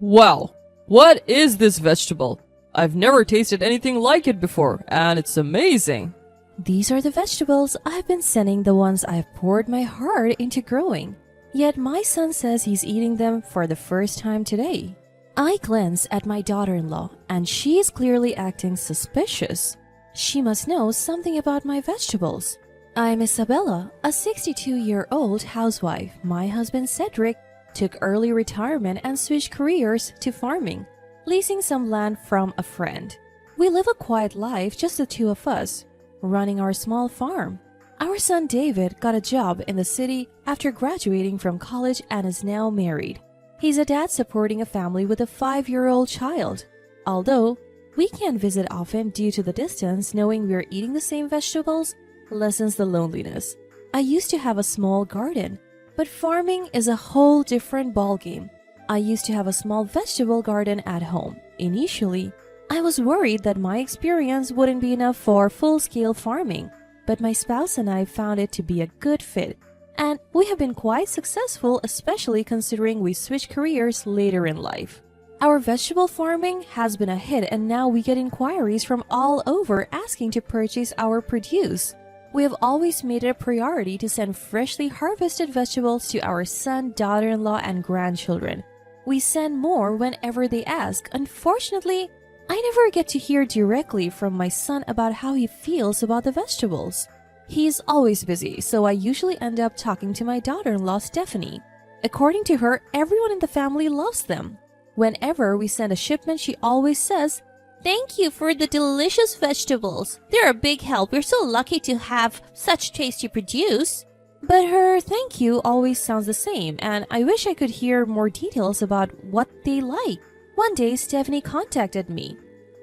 Wow, what is this vegetable? I've never tasted anything like it before, and it's amazing. These are the vegetables I've been sending, the ones I've poured my heart into growing. Yet my son says he's eating them for the first time today. I glance at my daughter-in-law, and she is clearly acting suspicious. She must know something about my vegetables. I'm Isabella, a 62-year-old housewife. My husband Cedric took early retirement and switched careers to farming, leasing some land from a friend. We live a quiet life, just the two of us, running our small farm. Our son David got a job in the city after graduating from college and is now married. He's a dad supporting a family with a 5-year-old child. Although we can't visit often due to the distance, knowing we're eating the same vegetables lessens the loneliness. I used to have a small garden, but farming is a whole different ballgame. I used to have a small vegetable garden at home. Initially, I was worried that my experience wouldn't be enough for full-scale farming, but my spouse and I found it to be a good fit, and we have been quite successful, especially considering we switched careers later in life. Our vegetable farming has been a hit, and now we get inquiries from all over asking to purchase our produce. We have always made it a priority to send freshly harvested vegetables to our son, daughter-in-law, and grandchildren. We send more whenever they ask. Unfortunately, I never get to hear directly from my son about how he feels about the vegetables. He's always busy, so I usually end up talking to my daughter-in-law, Stephanie. According to her, everyone in the family loves them. Whenever we send a shipment, she always says, "Thank you for the delicious vegetables. They're a big help. We're so lucky to have such tasty produce." But her thank you always sounds the same, and I wish I could hear more details about what they like. One day, Stephanie contacted me.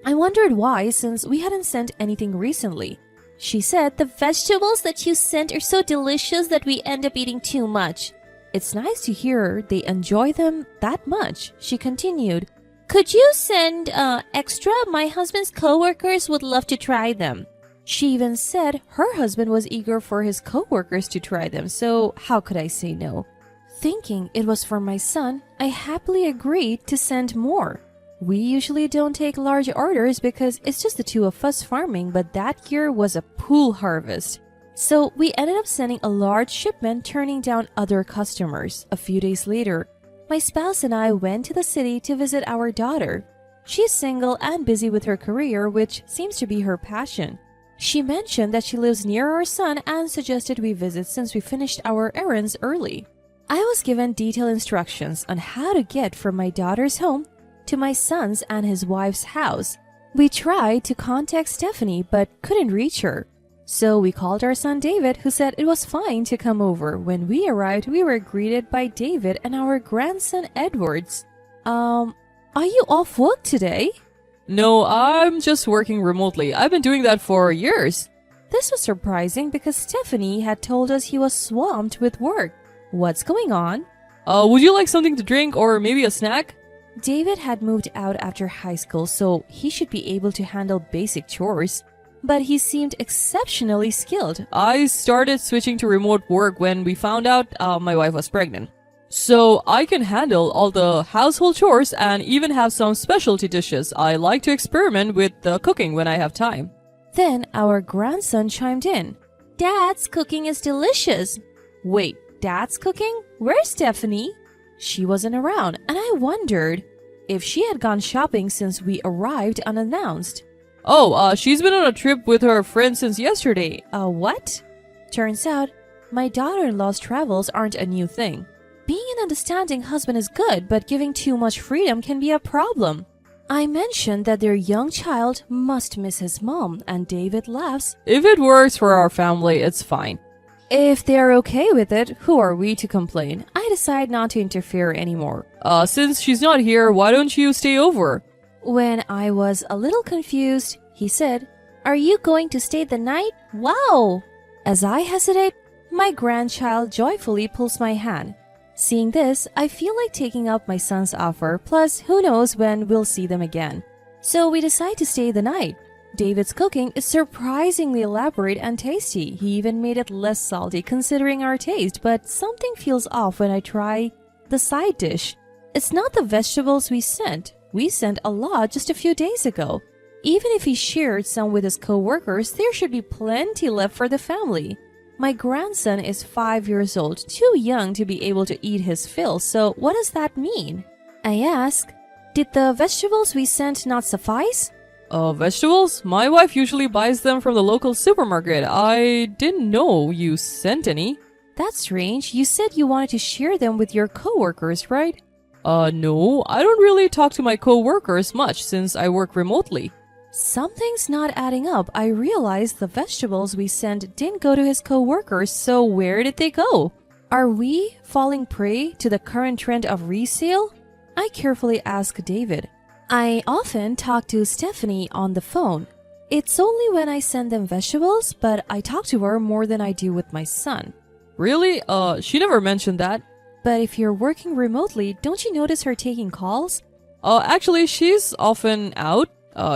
I wondered why, since we hadn't sent anything recently. She said, "The vegetables that you sent are so delicious that we end up eating too much." It's nice to hear they enjoy them that much. She continued, "Could you send extra? My husband's coworkers would love to try them." She even said her husband was eager for his coworkers to try them, so how could I say no? Thinking it was for my son, I happily agreed to send more. We usually don't take large orders because it's just the two of us farming, but that year was a pool harvest. So we ended up sending a large shipment, turning down other customers. A few days later, my spouse and I went to the city to visit our daughter. She's single and busy with her career, which seems to be her passion. She mentioned that she lives near our son and suggested we visit since we finished our errands early. I was given detailed instructions on how to get from my daughter's home to my son's and his wife's house. We tried to contact Stephanie but couldn't reach her. So we called our son David, who said it was fine to come over. When we arrived, we were greeted by David and our grandson Edwards. Are you off work today? No, I'm just working remotely. I've been doing that for years. This was surprising because Stephanie had told us he was swamped with work. What's going on? Would you like something to drink or maybe a snack? David had moved out after high school, so he should be able to handle basic chores. But he seemed exceptionally skilled. I started switching to remote work when we found out my wife was pregnant. So I can handle all the household chores and even have some specialty dishes. I like to experiment with the cooking when I have time. Then our grandson chimed in. "Dad's cooking is delicious." Wait, Dad's cooking? Where's Stephanie? She wasn't around, and I wondered if she had gone shopping since we arrived unannounced. Oh, she's been on a trip with her friend since yesterday. What? Turns out, my daughter-in-law's travels aren't a new thing. Being an understanding husband is good, but giving too much freedom can be a problem. I mentioned that their young child must miss his mom, and David laughs. If it works for our family, it's fine. If they're okay with it, who are we to complain? I decide not to interfere anymore. Since she's not here, why don't you stay over? When I was a little confused, he said, "Are you going to stay the night? Wow!" As I hesitate, my grandchild joyfully pulls my hand. Seeing this, I feel like taking up my son's offer, plus who knows when we'll see them again. So we decide to stay the night. David's cooking is surprisingly elaborate and tasty. He even made it less salty considering our taste, but something feels off when I try the side dish. It's not the vegetables we sent. We sent a lot just a few days ago. Even if he shared some with his co-workers, there should be plenty left for the family. My grandson is 5 years old, too young to be able to eat his fill, so what does that mean? I ask, did the vegetables we sent not suffice? Vegetables? My wife usually buys them from the local supermarket. I didn't know you sent any. That's strange. You said you wanted to share them with your co-workers, right? No, I don't really talk to my co-workers much since I work remotely. Something's not adding up. I realized the vegetables we sent didn't go to his co-workers, so where did they go? Are we falling prey to the current trend of resale? I carefully ask David. I often talk to Stephanie on the phone. It's only when I send them vegetables, but I talk to her more than I do with my son. Really? She never mentioned that. But if you're working remotely, don't you notice her taking calls? Actually, she's often out.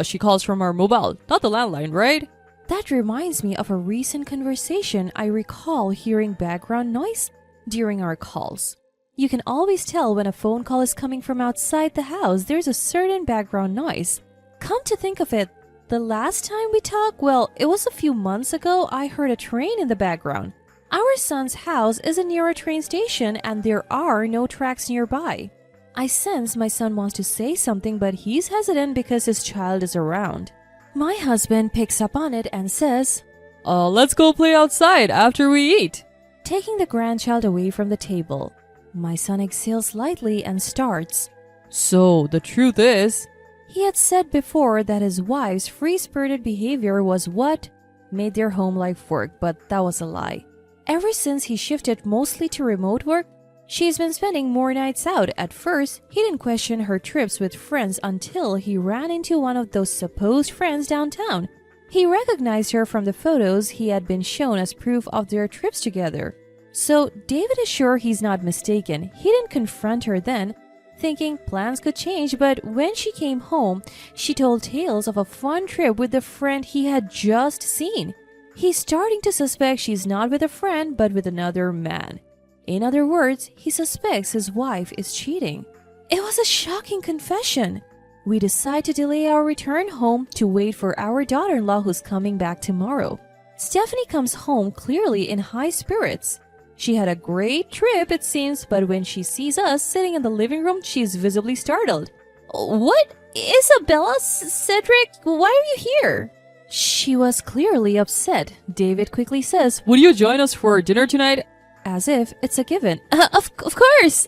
She calls from our mobile, not the landline, right? That reminds me of a recent conversation. I recall hearing background noise during our calls. You can always tell when a phone call is coming from outside the house. There's a certain background noise. Come to think of it, the last time we talked, well, it was a few months ago, I heard a train in the background. Our son's house isn't near a train station and there are no tracks nearby. I sense my son wants to say something, but he's hesitant because his child is around. My husband picks up on it and says, Let's go play outside after we eat. Taking the grandchild away from the table. My son exhales lightly and starts. So, the truth is, he had said before that his wife's free-spirited behavior was what made their home life work, but that was a lie. Ever since he shifted mostly to remote work, she's been spending more nights out. At first, he didn't question her trips with friends until he ran into one of those supposed friends downtown. He recognized her from the photos he had been shown as proof of their trips together. So David is sure he's not mistaken. He didn't confront her then, thinking plans could change, but when she came home, she told tales of a fun trip with the friend he had just seen. He's starting to suspect she's not with a friend, but with another man. In other words, he suspects his wife is cheating. It was a shocking confession. We decide to delay our return home to wait for our daughter-in-law who's coming back tomorrow. Stephanie comes home clearly in high spirits. She had a great trip, it seems, but when she sees us sitting in the living room, she's visibly startled. What? Isabella? Cedric? Why are you here? She was clearly upset. David quickly says, Would you join us for dinner tonight? As if it's a given. Of course!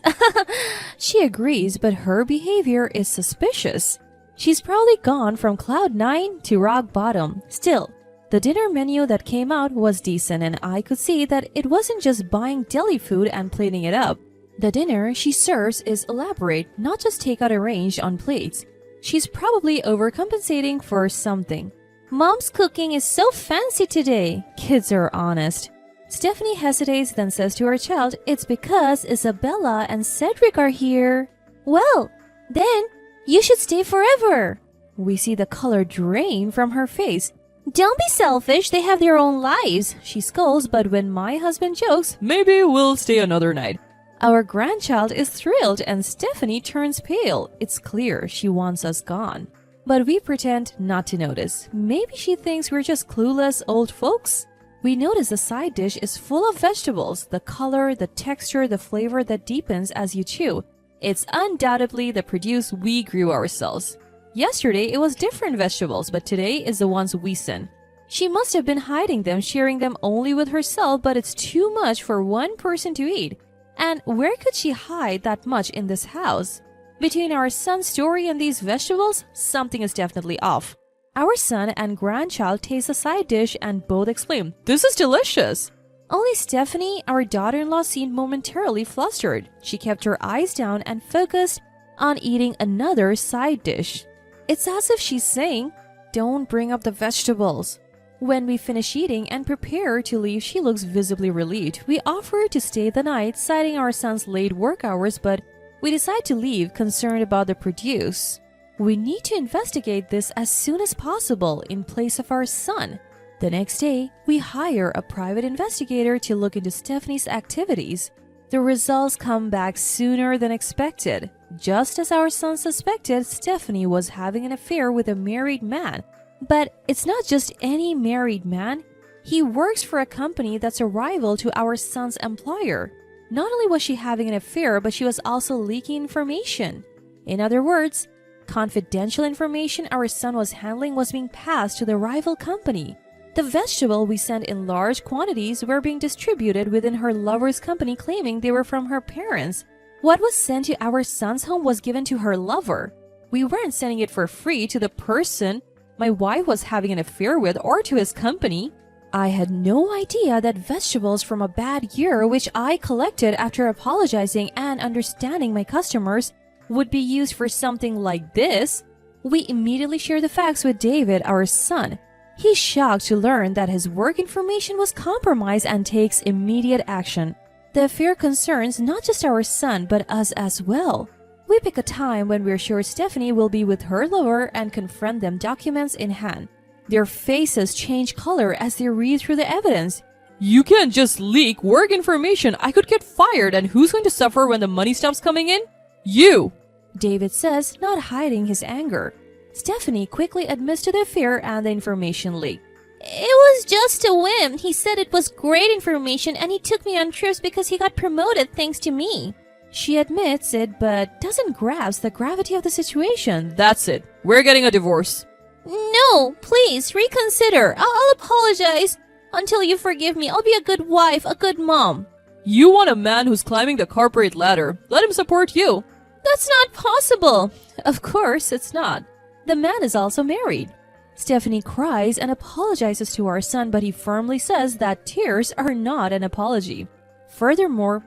She agrees, but her behavior is suspicious. She's probably gone from cloud 9 to rock bottom. Still, the dinner menu that came out was decent, and I could see that it wasn't just buying deli food and plating it up. The dinner she serves is elaborate, not just takeout arranged on plates. She's probably overcompensating for something. Mom's cooking is so fancy today. Kids are honest. Stephanie hesitates, then says to her child, it's because Isabella and Cedric are here. Well, then you should stay forever. We see the color drain from her face. Don't be selfish, they have their own lives, she scolds, but when my husband jokes, maybe we'll stay another night. Our grandchild is thrilled and Stephanie turns pale. It's clear she wants us gone. But we pretend not to notice. Maybe she thinks we're just clueless old folks. We notice the side dish is full of vegetables, the color, the texture, the flavor that deepens as you chew. It's undoubtedly the produce we grew ourselves. Yesterday it was different vegetables, but today is the ones we sent. She must have been hiding them, sharing them only with herself, but it's too much for one person to eat. And where could she hide that much in this house? Between our son's story and these vegetables, something is definitely off. Our son and grandchild taste the side dish and both exclaim, "This is delicious!" Only Stephanie, our daughter-in-law, seemed momentarily flustered. She kept her eyes down and focused on eating another side dish. It's as if she's saying, "Don't bring up the vegetables." When we finish eating and prepare to leave, she looks visibly relieved. We offer to stay the night, citing our son's late work hours, but we decide to leave, concerned about the produce. We need to investigate this as soon as possible in place of our son. The next day, we hire a private investigator to look into Stephanie's activities. The results come back sooner than expected. Just as our son suspected, Stephanie was having an affair with a married man. But it's not just any married man. He works for a company that's a rival to our son's employer. Not only was she having an affair, but she was also leaking information. In other words, confidential information our son was handling was being passed to the rival company. The vegetable we sent in large quantities were being distributed within her lover's company, claiming they were from her parents. What was sent to our son's home was given to her lover. We weren't sending it for free to the person my wife was having an affair with or to his company. I had no idea that vegetables from a bad year, which I collected after apologizing and understanding my customers, would be used for something like this. We immediately shared the facts with David, our son. He's shocked to learn that his work information was compromised and takes immediate action. The affair concerns not just our son, but us as well. We pick a time when we're sure Stephanie will be with her lover and confront them, documents in hand. Their faces change color as they read through the evidence. You can't just leak work information. I could get fired, and who's going to suffer when the money stops coming in? You! David says, not hiding his anger. Stephanie quickly admits to the affair and the information leak. It was just a whim. He said it was great information and he took me on trips because he got promoted thanks to me. She admits it but doesn't grasp the gravity of the situation. That's it. We're getting a divorce. No, please, reconsider. I'll apologize. Until you forgive me, I'll be a good wife, a good mom. You want a man who's climbing the corporate ladder. Let him support you. That's not possible. Of course it's not. The man is also married. Stephanie cries and apologizes to our son, but he firmly says that tears are not an apology. Furthermore,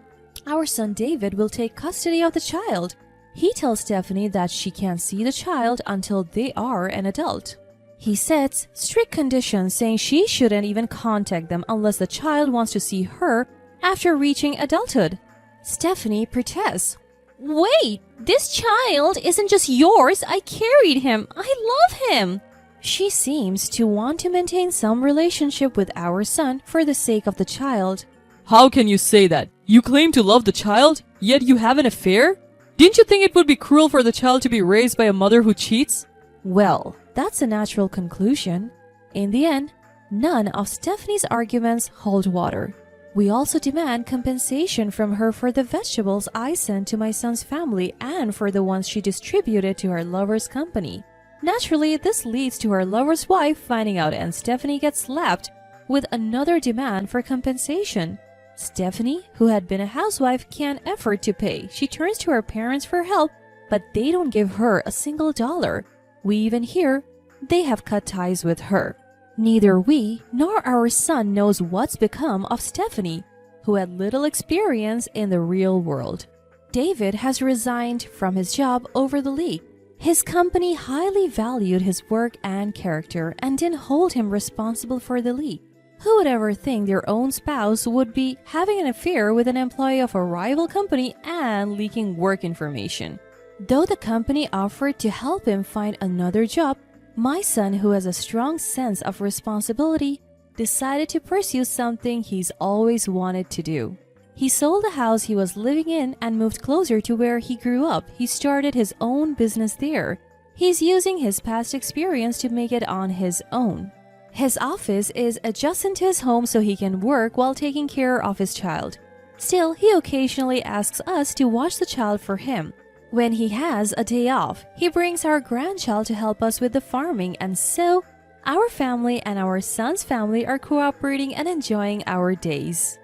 our son David will take custody of the child. He tells Stephanie that she can't see the child until they are an adult. He sets strict conditions, saying she shouldn't even contact them unless the child wants to see her after reaching adulthood. Stephanie protests. Wait, this child isn't just yours. I carried him. I love him. She seems to want to maintain some relationship with our son for the sake of the child. How can you say that? You claim to love the child, yet you have an affair? Didn't you think it would be cruel for the child to be raised by a mother who cheats? Well, that's a natural conclusion. In the end, none of Stephanie's arguments hold water. We also demand compensation from her for the vegetables I sent to my son's family and for the ones she distributed to her lover's company. Naturally, this leads to her lover's wife finding out, and Stephanie gets slapped with another demand for compensation. Stephanie, who had been a housewife, can't afford to pay. She turns to her parents for help, but they don't give her a single dollar. We even hear they have cut ties with her. Neither we nor our son knows what's become of Stephanie, who had little experience in the real world. David has resigned from his job over the leak. His company highly valued his work and character and didn't hold him responsible for the leak. Who would ever think their own spouse would be having an affair with an employee of a rival company and leaking work information? Though the company offered to help him find another job, my son, who has a strong sense of responsibility, decided to pursue something he's always wanted to do. He sold the house he was living in and moved closer to where he grew up. He started his own business there. He's using his past experience to make it on his own. His office is adjacent to his home so he can work while taking care of his child. Still, he occasionally asks us to watch the child for him. When he has a day off, he brings our grandchild to help us with the farming, and so our family and our son's family are cooperating and enjoying our days.